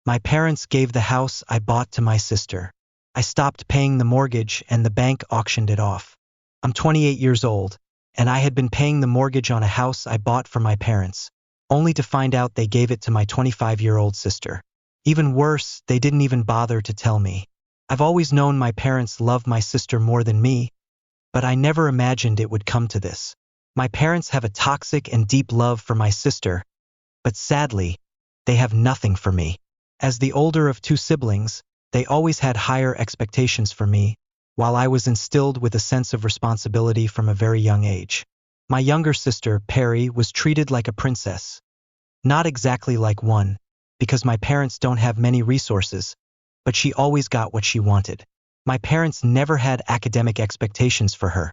My parents gave the house I bought to my sister. I stopped paying the mortgage and the bank auctioned it off. I'm 28 years old, and I had been paying the mortgage on a house I bought for my parents, only to find out they gave it to my 25-year-old sister. Even worse, they didn't even bother to tell me. I've always known my parents loved my sister more than me, but I never imagined it would come to this. My parents have a toxic and deep love for my sister, but sadly, they have nothing for me. As the older of two siblings, they always had higher expectations for me, while I was instilled with a sense of responsibility from a very young age. My younger sister, Perry, was treated like a princess. Not exactly like one, because my parents don't have many resources, but she always got what she wanted. My parents never had academic expectations for her.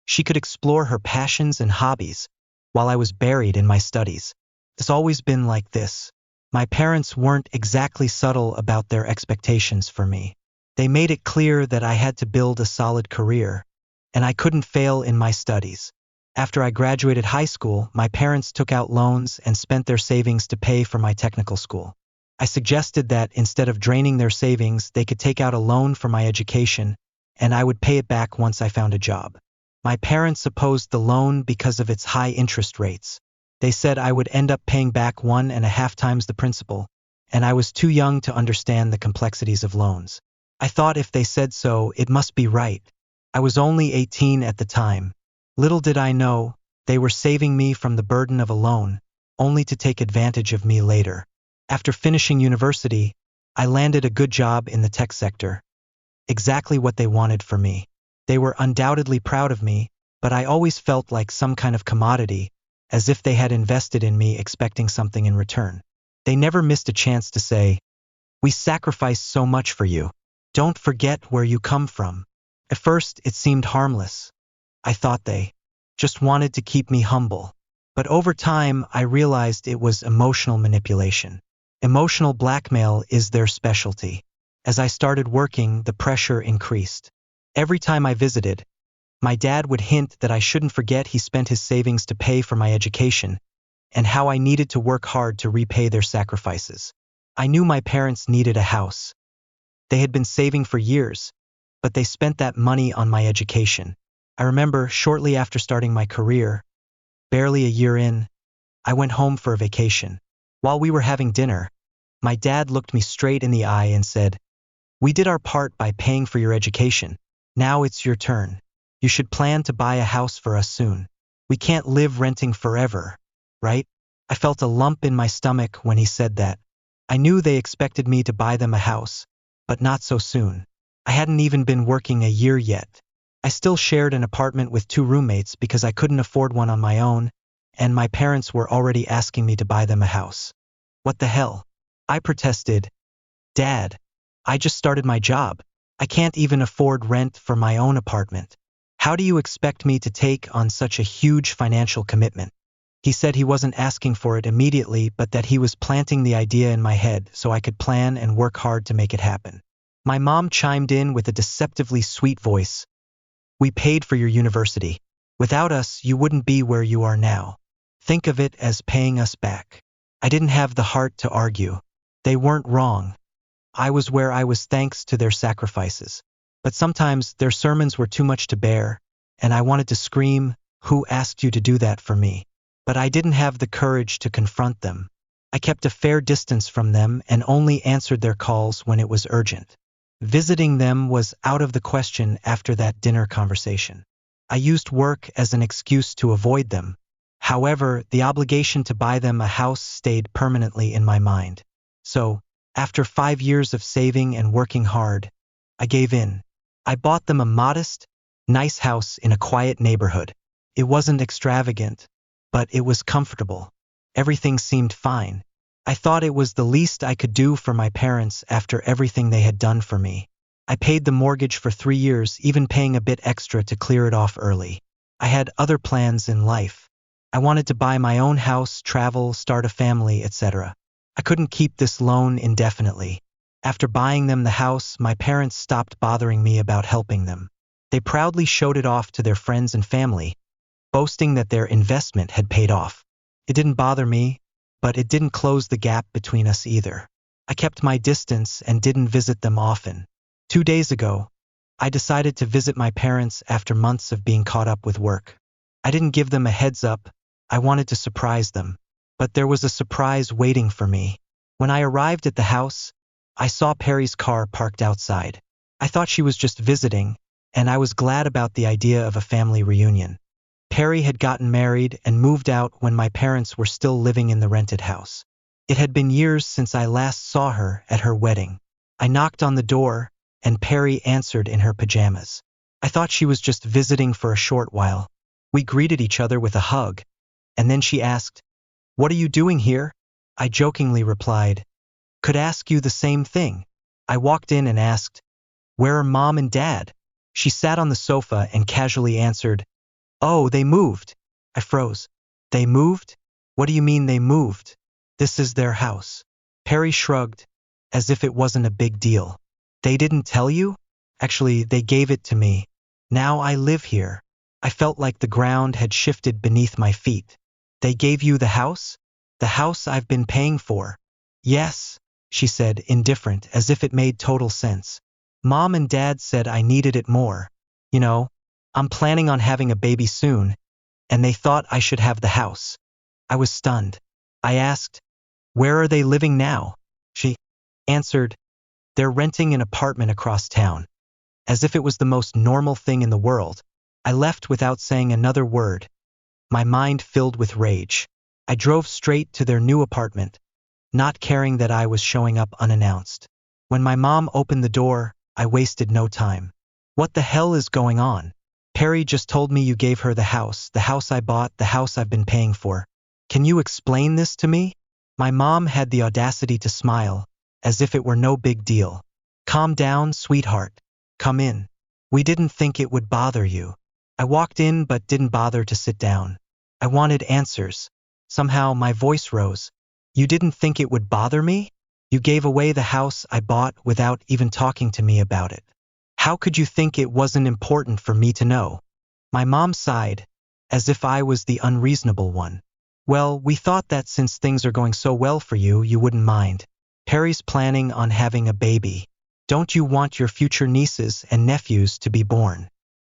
She could explore her passions and hobbies, while I was buried in my studies. It's always been like this. My parents weren't exactly subtle about their expectations for me. They made it clear that I had to build a solid career, and I couldn't fail in my studies. After I graduated high school, my parents took out loans and spent their savings to pay for my technical school. I suggested that instead of draining their savings, they could take out a loan for my education, and I would pay it back once I found a job. My parents opposed the loan because of its high interest rates. They said I would end up paying back 1.5 times the principal, and I was too young to understand the complexities of loans. I thought if they said so, it must be right. I was only 18 at the time. Little did I know, they were saving me from the burden of a loan, only to take advantage of me later. After finishing university, I landed a good job in the tech sector. Exactly what they wanted for me. They were undoubtedly proud of me, but I always felt like some kind of commodity, as if they had invested in me expecting something in return. They never missed a chance to say, "We sacrificed so much for you. Don't forget where you come from." At first, it seemed harmless. I thought they just wanted to keep me humble. But over time, I realized it was emotional manipulation. Emotional blackmail is their specialty. As I started working, the pressure increased. Every time I visited, my dad would hint that I shouldn't forget he spent his savings to pay for my education, and how I needed to work hard to repay their sacrifices. I knew my parents needed a house. They had been saving for years, but they spent that money on my education. I remember shortly after starting my career, barely a year in, I went home for a vacation. While we were having dinner, my dad looked me straight in the eye and said, "We did our part by paying for your education. Now it's your turn. You should plan to buy a house for us soon. We can't live renting forever, right?" I felt a lump in my stomach when he said that. I knew they expected me to buy them a house, but not so soon. I hadn't even been working a year yet. I still shared an apartment with 2 roommates because I couldn't afford one on my own, and my parents were already asking me to buy them a house. What the hell? I protested. "Dad, I just started my job. I can't even afford rent for my own apartment. How do you expect me to take on such a huge financial commitment?" He said he wasn't asking for it immediately, but that he was planting the idea in my head so I could plan and work hard to make it happen. My mom chimed in with a deceptively sweet voice. "We paid for your university. Without us, you wouldn't be where you are now. Think of it as paying us back." I didn't have the heart to argue. They weren't wrong. I was where I was thanks to their sacrifices. But sometimes their sermons were too much to bear, and I wanted to scream, "Who asked you to do that for me?" But I didn't have the courage to confront them. I kept a fair distance from them and only answered their calls when it was urgent. Visiting them was out of the question after that dinner conversation. I used work as an excuse to avoid them. However, the obligation to buy them a house stayed permanently in my mind. So, after 5 years of saving and working hard, I gave in. I bought them a modest, nice house in a quiet neighborhood. It wasn't extravagant, but it was comfortable. Everything seemed fine. I thought it was the least I could do for my parents after everything they had done for me. I paid the mortgage for 3 years, even paying a bit extra to clear it off early. I had other plans in life. I wanted to buy my own house, travel, start a family, etc. I couldn't keep this loan indefinitely. After buying them the house, my parents stopped bothering me about helping them. They proudly showed it off to their friends and family, boasting that their investment had paid off. It didn't bother me, but it didn't close the gap between us either. I kept my distance and didn't visit them often. 2 days ago, I decided to visit my parents after months of being caught up with work. I didn't give them a heads up. I wanted to surprise them. But there was a surprise waiting for me. When I arrived at the house, I saw Perry's car parked outside. I thought she was just visiting, and I was glad about the idea of a family reunion. Perry had gotten married and moved out when my parents were still living in the rented house. It had been years since I last saw her at her wedding. I knocked on the door, and Perry answered in her pajamas. I thought she was just visiting for a short while. We greeted each other with a hug, and then she asked, "What are you doing here?" I jokingly replied, "Could ask you the same thing." I walked in and asked, "Where are Mom and Dad?" She sat on the sofa and casually answered, "Oh, they moved." I froze. "They moved? What do you mean they moved? This is their house." Perry shrugged, as if it wasn't a big deal. "They didn't tell you? Actually, they gave it to me. Now I live here." I felt like the ground had shifted beneath my feet. "They gave you the house? The house I've been paying for?" "Yes," she said, indifferent, as if it made total sense. "Mom and Dad said I needed it more. You know, I'm planning on having a baby soon, and they thought I should have the house." I was stunned. I asked, "Where are they living now?" She answered, "They're renting an apartment across town." As if it was the most normal thing in the world, I left without saying another word, my mind filled with rage. I drove straight to their new apartment, not caring that I was showing up unannounced. When my mom opened the door, I wasted no time. "What the hell is going on? Perry just told me you gave her the house I bought, the house I've been paying for. Can you explain this to me?" My mom had the audacity to smile, as if it were no big deal. "Calm down, sweetheart. Come in. We didn't think it would bother you." I walked in but didn't bother to sit down. I wanted answers. Somehow my voice rose. "You didn't think it would bother me? You gave away the house I bought without even talking to me about it. How could you think it wasn't important for me to know?" My mom sighed, as if I was the unreasonable one. "Well, we thought that since things are going so well for you, you wouldn't mind. Perry's planning on having a baby. Don't you want your future nieces and nephews to be born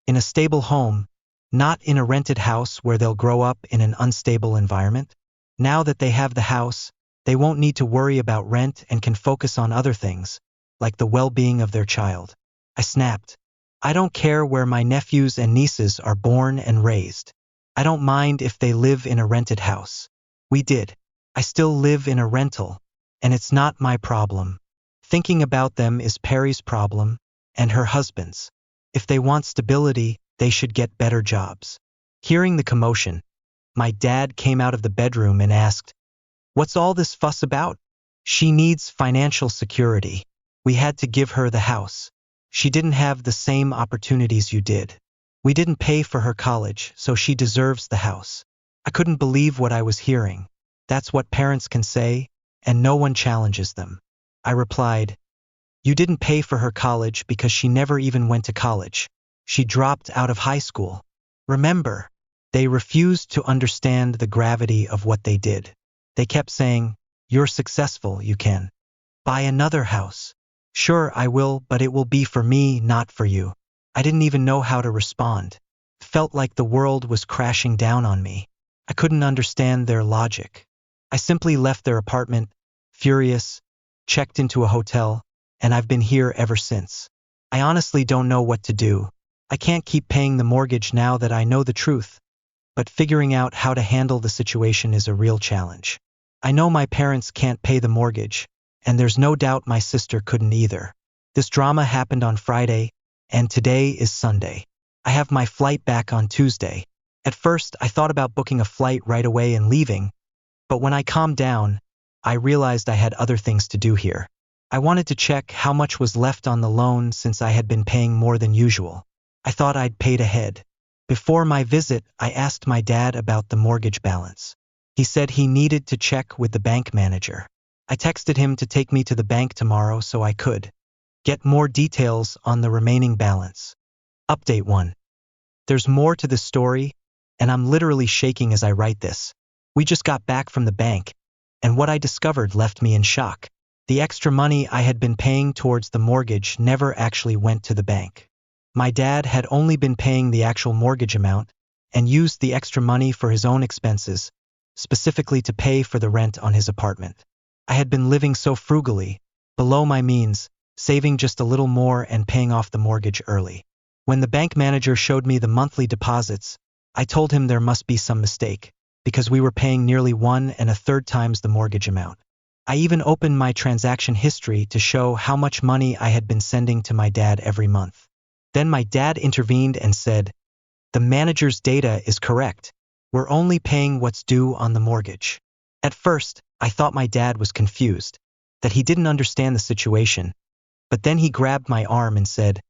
in a stable home, not in a rented house where they'll grow up in an unstable environment? Now that they have the house, they won't need to worry about rent and can focus on other things, like the well-being of their child." I snapped, "I don't care where my nephews and nieces are born and raised. I don't mind if they live in a rented house. We did. I still live in a rental, and it's not my problem. Thinking about them is Perry's problem, and her husband's. If they want stability, they should get better jobs." Hearing the commotion, my dad came out of the bedroom and asked, "What's all this fuss about?" "She needs financial security. We had to give her the house. She didn't have the same opportunities you did. We didn't pay for her college, so she deserves the house." I couldn't believe what I was hearing. That's what parents can say, and no one challenges them. I replied, "You didn't pay for her college because she never even went to college. She dropped out of high school. Remember?" They refused to understand the gravity of what they did. They kept saying, "You're successful, you can buy another house." "Sure, I will, but it will be for me, not for you." I didn't even know how to respond. It felt like the world was crashing down on me. I couldn't understand their logic. I simply left their apartment, furious, checked into a hotel, and I've been here ever since. I honestly don't know what to do. I can't keep paying the mortgage now that I know the truth, but figuring out how to handle the situation is a real challenge. I know my parents can't pay the mortgage, and there's no doubt my sister couldn't either. This drama happened on Friday, and today is Sunday. I have my flight back on Tuesday. At first, I thought about booking a flight right away and leaving, but when I calmed down, I realized I had other things to do here. I wanted to check how much was left on the loan since I had been paying more than usual. I thought I'd paid ahead. Before my visit, I asked my dad about the mortgage balance. He said he needed to check with the bank manager. I texted him to take me to the bank tomorrow so I could get more details on the remaining balance. Update 1. There's more to this story, and I'm literally shaking as I write this. We just got back from the bank, and what I discovered left me in shock. The extra money I had been paying towards the mortgage never actually went to the bank. My dad had only been paying the actual mortgage amount and used the extra money for his own expenses, specifically to pay for the rent on his apartment. I had been living so frugally, below my means, saving just a little more and paying off the mortgage early. When the bank manager showed me the monthly deposits, I told him there must be some mistake, because we were paying nearly 1.33 times the mortgage amount. I even opened my transaction history to show how much money I had been sending to my dad every month. Then my dad intervened and said, "The manager's data is correct. We're only paying what's due on the mortgage." At first, I thought my dad was confused, that he didn't understand the situation, but then he grabbed my arm and said,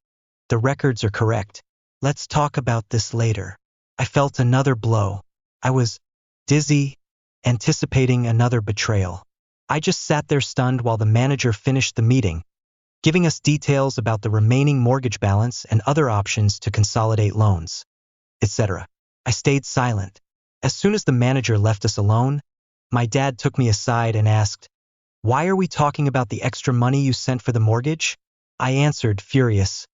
"The records are correct. Let's talk about this later." I felt another blow. I was dizzy, anticipating another betrayal. I just sat there stunned while the manager finished the meeting, giving us details about the remaining mortgage balance and other options to consolidate loans, etc. I stayed silent. As soon as the manager left us alone, my dad took me aside and asked, "Why are we talking about the extra money you sent for the mortgage?" I answered, furious,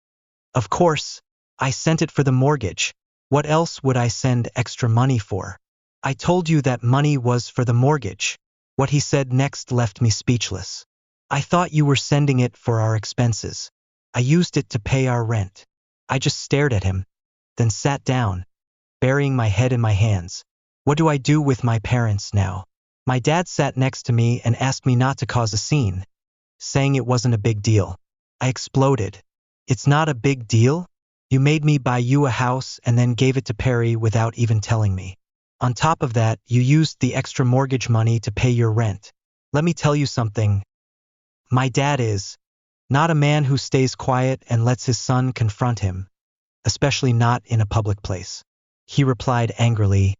"Of course, I sent it for the mortgage. What else would I send extra money for? I told you that money was for the mortgage." What he said next left me speechless. "I thought you were sending it for our expenses. I used it to pay our rent." I just stared at him, then sat down, burying my head in my hands. What do I do with my parents now? My dad sat next to me and asked me not to cause a scene, saying it wasn't a big deal. I exploded. "It's not a big deal? You made me buy you a house and then gave it to Perry without even telling me. On top of that, you used the extra mortgage money to pay your rent. Let me tell you something. My dad is not a man who stays quiet and lets his son confront him, especially not in a public place." He replied angrily,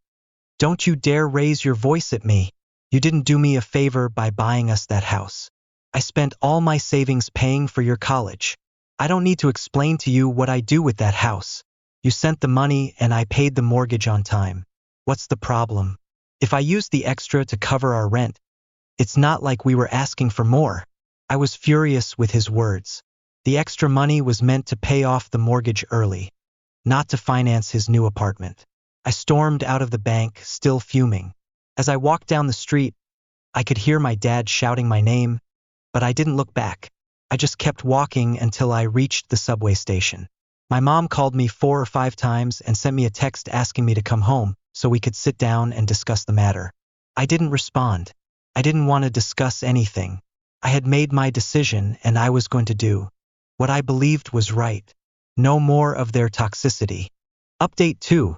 "Don't you dare raise your voice at me. You didn't do me a favor by buying us that house. I spent all my savings paying for your college. I don't need to explain to you what I do with that house. You sent the money and I paid the mortgage on time. What's the problem? If I used the extra to cover our rent, it's not like we were asking for more." I was furious with his words. The extra money was meant to pay off the mortgage early, not to finance his new apartment. I stormed out of the bank, still fuming. As I walked down the street, I could hear my dad shouting my name, but I didn't look back. I just kept walking until I reached the subway station. My mom called me 4 or 5 times and sent me a text asking me to come home so we could sit down and discuss the matter. I didn't respond. I didn't want to discuss anything. I had made my decision and I was going to do what I believed was right. No more of their toxicity. Update 2.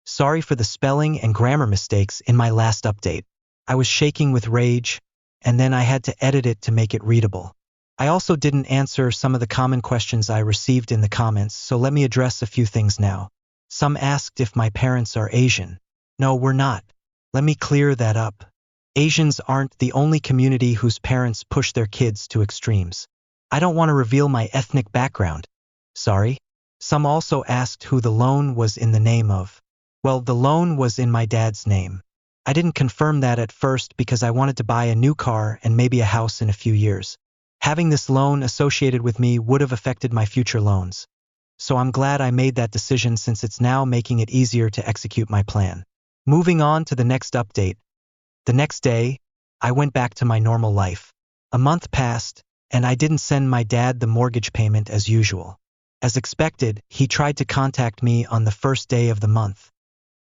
Sorry for the spelling and grammar mistakes in my last update. I was shaking with rage, and then I had to edit it to make it readable. I also didn't answer some of the common questions I received in the comments, so let me address a few things now. Some asked if my parents are Asian. No, we're not. Let me clear that up. Asians aren't the only community whose parents push their kids to extremes. I don't want to reveal my ethnic background. Sorry. Some also asked who the loan was in the name of. Well, the loan was in my dad's name. I didn't confirm that at first because I wanted to buy a new car and maybe a house in a few years. Having this loan associated with me would have affected my future loans. So I'm glad I made that decision since it's now making it easier to execute my plan. Moving on to the next update. The next day, I went back to my normal life. A month passed, and I didn't send my dad the mortgage payment as usual. As expected, he tried to contact me on the first day of the month,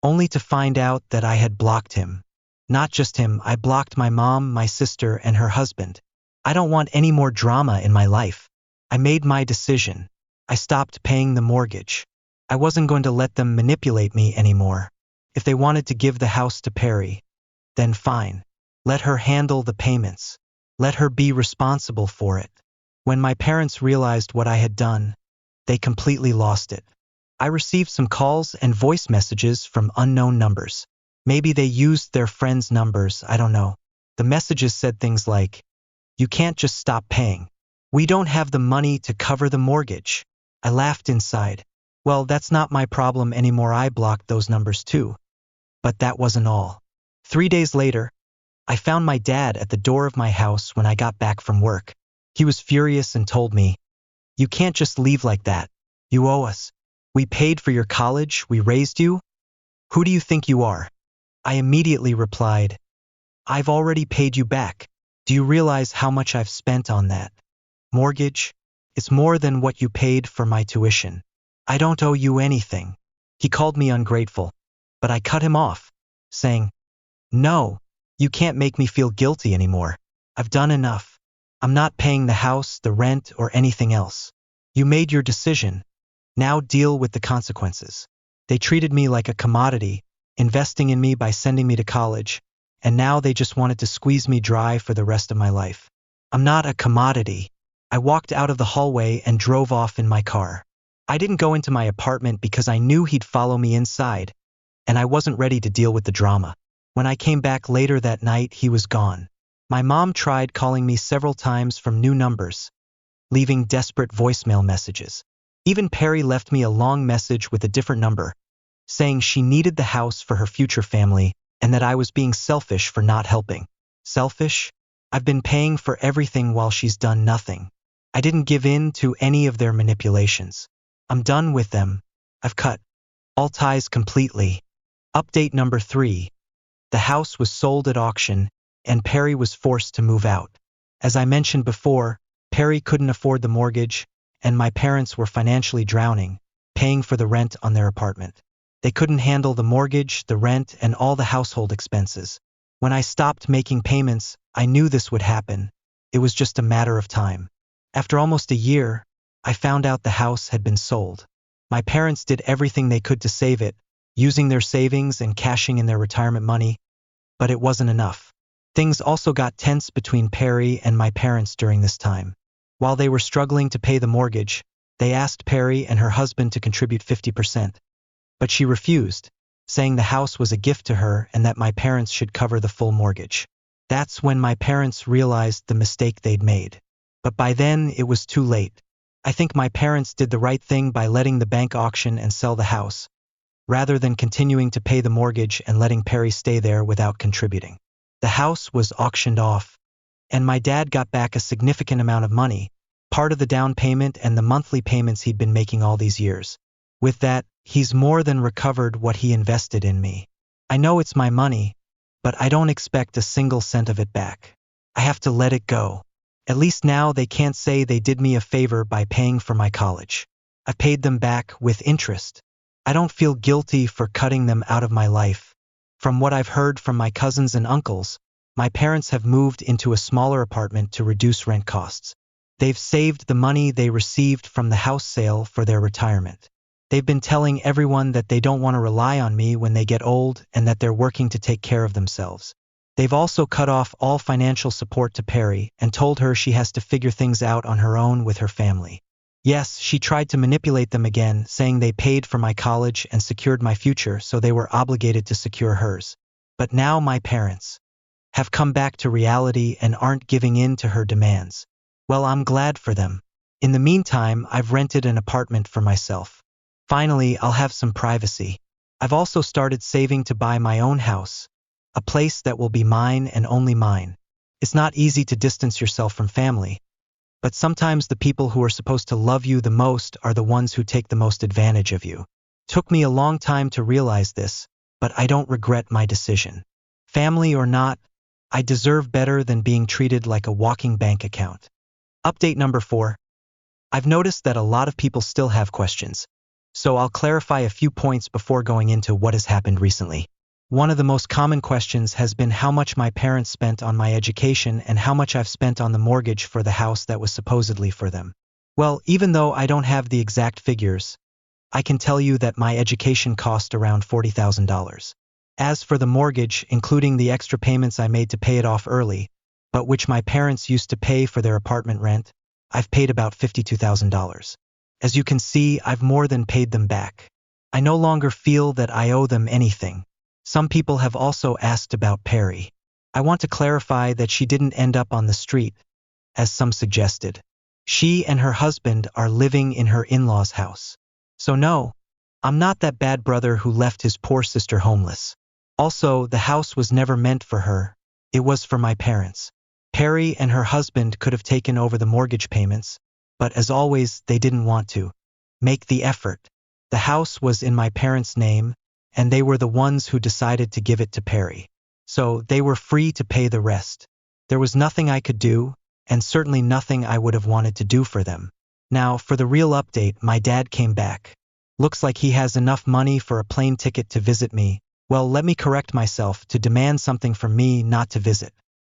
only to find out that I had blocked him. Not just him, I blocked my mom, my sister, and her husband. I don't want any more drama in my life. I made my decision. I stopped paying the mortgage. I wasn't going to let them manipulate me anymore. If they wanted to give the house to Perry, then fine. Let her handle the payments. Let her be responsible for it. When my parents realized what I had done, they completely lost it. I received some calls and voice messages from unknown numbers. Maybe they used their friends' numbers, I don't know. The messages said things like, "You can't just stop paying. We don't have the money to cover the mortgage." I laughed inside. Well, that's not my problem anymore. I blocked those numbers too. But that wasn't all. 3 days later, I found my dad at the door of my house when I got back from work. He was furious and told me, "You can't just leave like that. You owe us. We paid for your college, we raised you. Who do you think you are?" I immediately replied, "I've already paid you back. Do you realize how much I've spent on that mortgage? It's more than what you paid for my tuition. I don't owe you anything." He called me ungrateful, but I cut him off, saying, "No, you can't make me feel guilty anymore. I've done enough. I'm not paying the house, the rent, or anything else. You made your decision. Now deal with the consequences." They treated me like a commodity, investing in me by sending me to college, and now they just wanted to squeeze me dry for the rest of my life. I'm not a commodity. I walked out of the hallway and drove off in my car. I didn't go into my apartment because I knew he'd follow me inside, and I wasn't ready to deal with the drama. When I came back later that night, he was gone. My mom tried calling me several times from new numbers, leaving desperate voicemail messages. Even Perry left me a long message with a different number, saying she needed the house for her future family and that I was being selfish for not helping. Selfish? I've been paying for everything while she's done nothing. I didn't give in to any of their manipulations. I'm done with them. I've cut all ties completely. Update number 3. The house was sold at auction, and Perry was forced to move out. As I mentioned before, Perry couldn't afford the mortgage, and my parents were financially drowning, paying for the rent on their apartment. They couldn't handle the mortgage, the rent, and all the household expenses. When I stopped making payments, I knew this would happen. It was just a matter of time. After almost a year, I found out the house had been sold. My parents did everything they could to save it, using their savings and cashing in their retirement money, but it wasn't enough. Things also got tense between Perry and my parents during this time. While they were struggling to pay the mortgage, they asked Perry and her husband to contribute 50%. But she refused, saying the house was a gift to her and that my parents should cover the full mortgage. That's when my parents realized the mistake they'd made. But by then, it was too late. I think my parents did the right thing by letting the bank auction and sell the house, rather than continuing to pay the mortgage and letting Perry stay there without contributing. The house was auctioned off, and my dad got back a significant amount of money, part of the down payment and the monthly payments he'd been making all these years. With that, he's more than recovered what he invested in me. I know it's my money, but I don't expect a single cent of it back. I have to let it go. At least now they can't say they did me a favor by paying for my college. I've paid them back with interest. I don't feel guilty for cutting them out of my life. From what I've heard from my cousins and uncles, my parents have moved into a smaller apartment to reduce rent costs. They've saved the money they received from the house sale for their retirement. They've been telling everyone that they don't want to rely on me when they get old and that they're working to take care of themselves. They've also cut off all financial support to Perry and told her she has to figure things out on her own with her family. Yes, she tried to manipulate them again, saying they paid for my college and secured my future, so they were obligated to secure hers. But now my parents have come back to reality and aren't giving in to her demands. Well, I'm glad for them. In the meantime, I've rented an apartment for myself. Finally, I'll have some privacy. I've also started saving to buy my own house, a place that will be mine and only mine. It's not easy to distance yourself from family, but sometimes the people who are supposed to love you the most are the ones who take the most advantage of you. Took me a long time to realize this, but I don't regret my decision. Family or not, I deserve better than being treated like a walking bank account. Update number 4. I've noticed that a lot of people still have questions, so I'll clarify a few points before going into what has happened recently. One of the most common questions has been how much my parents spent on my education and how much I've spent on the mortgage for the house that was supposedly for them. Well, even though I don't have the exact figures, I can tell you that my education cost around $40,000. As for the mortgage, including the extra payments I made to pay it off early, but which my parents used to pay for their apartment rent, I've paid about $52,000. As you can see, I've more than paid them back. I no longer feel that I owe them anything. Some people have also asked about Perry. I want to clarify that she didn't end up on the street, as some suggested. She and her husband are living in her in-laws' house. So no, I'm not that bad brother who left his poor sister homeless. Also, the house was never meant for her. It was for my parents. Perry and her husband could have taken over the mortgage payments, but as always, they didn't want to make the effort. The house was in my parents' name, and they were the ones who decided to give it to Perry. So they were free to pay the rest. There was nothing I could do, and certainly nothing I would have wanted to do for them. Now, for the real update, my dad came back. Looks like he has enough money for a plane ticket to visit me. Well, let me correct myself, to demand something from me, not to visit.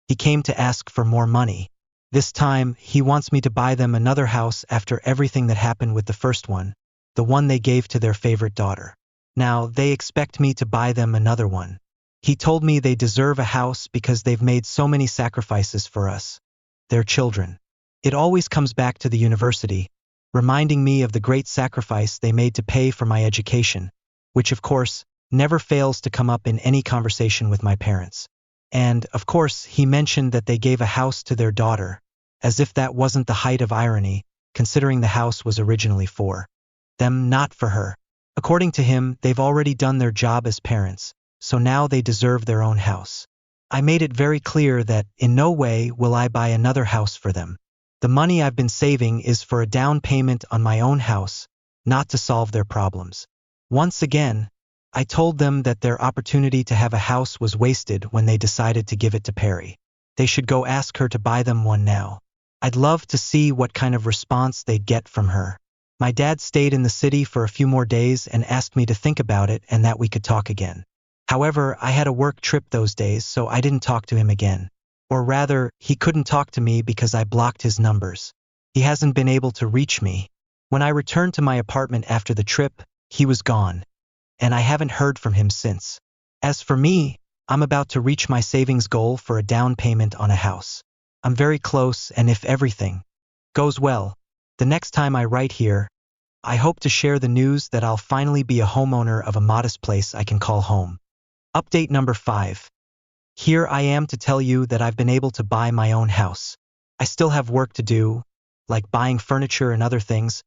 He came to ask for more money. This time, he wants me to buy them another house after everything that happened with the first one, the one they gave to their favorite daughter. Now, they expect me to buy them another one. He told me they deserve a house because they've made so many sacrifices for us, their children. It always comes back to the university, reminding me of the great sacrifice they made to pay for my education, which of course, never fails to come up in any conversation with my parents. And, of course, he mentioned that they gave a house to their daughter, as if that wasn't the height of irony, considering the house was originally for them, not for her. According to him, they've already done their job as parents, so now they deserve their own house. I made it very clear that in no way will I buy another house for them. The money I've been saving is for a down payment on my own house, not to solve their problems. Once again, I told them that their opportunity to have a house was wasted when they decided to give it to Perry. They should go ask her to buy them one now. I'd love to see what kind of response they'd get from her. My dad stayed in the city for a few more days and asked me to think about it and that we could talk again. However, I had a work trip those days, so I didn't talk to him again. Or rather, he couldn't talk to me because I blocked his numbers. He hasn't been able to reach me. When I returned to my apartment after the trip, he was gone, and I haven't heard from him since. As for me, I'm about to reach my savings goal for a down payment on a house. I'm very close, and if everything goes well, the next time I write here, I hope to share the news that I'll finally be a homeowner of a modest place I can call home. Update number 5. Here I am to tell you that I've been able to buy my own house. I still have work to do, like buying furniture and other things,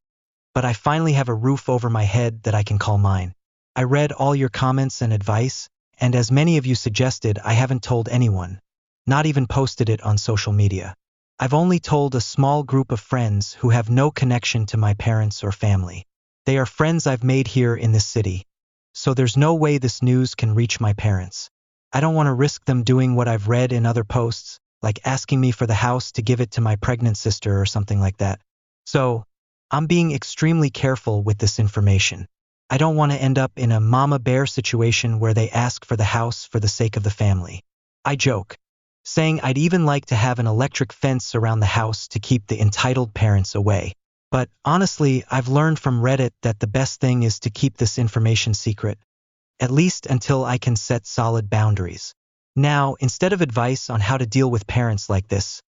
but I finally have a roof over my head that I can call mine. I read all your comments and advice, and as many of you suggested, I haven't told anyone, not even posted it on social media. I've only told a small group of friends who have no connection to my parents or family. They are friends I've made here in this city, so there's no way this news can reach my parents. I don't want to risk them doing what I've read in other posts, like asking me for the house to give it to my pregnant sister or something like that. So, I'm being extremely careful with this information. I don't want to end up in a mama bear situation where they ask for the house for the sake of the family. I joke, saying I'd even like to have an electric fence around the house to keep the entitled parents away. But honestly, I've learned from Reddit that the best thing is to keep this information secret, at least until I can set solid boundaries. Now, instead of advice on how to deal with parents like this,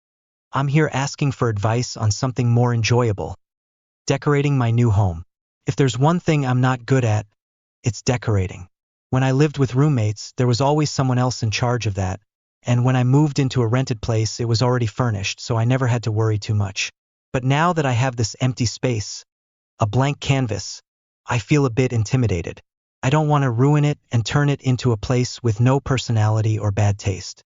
I'm here asking for advice on something more enjoyable: decorating my new home. If there's one thing I'm not good at, it's decorating. When I lived with roommates, there was always someone else in charge of that, and when I moved into a rented place, it was already furnished, so I never had to worry too much. But now that I have this empty space, a blank canvas, I feel a bit intimidated. I don't want to ruin it and turn it into a place with no personality or bad taste.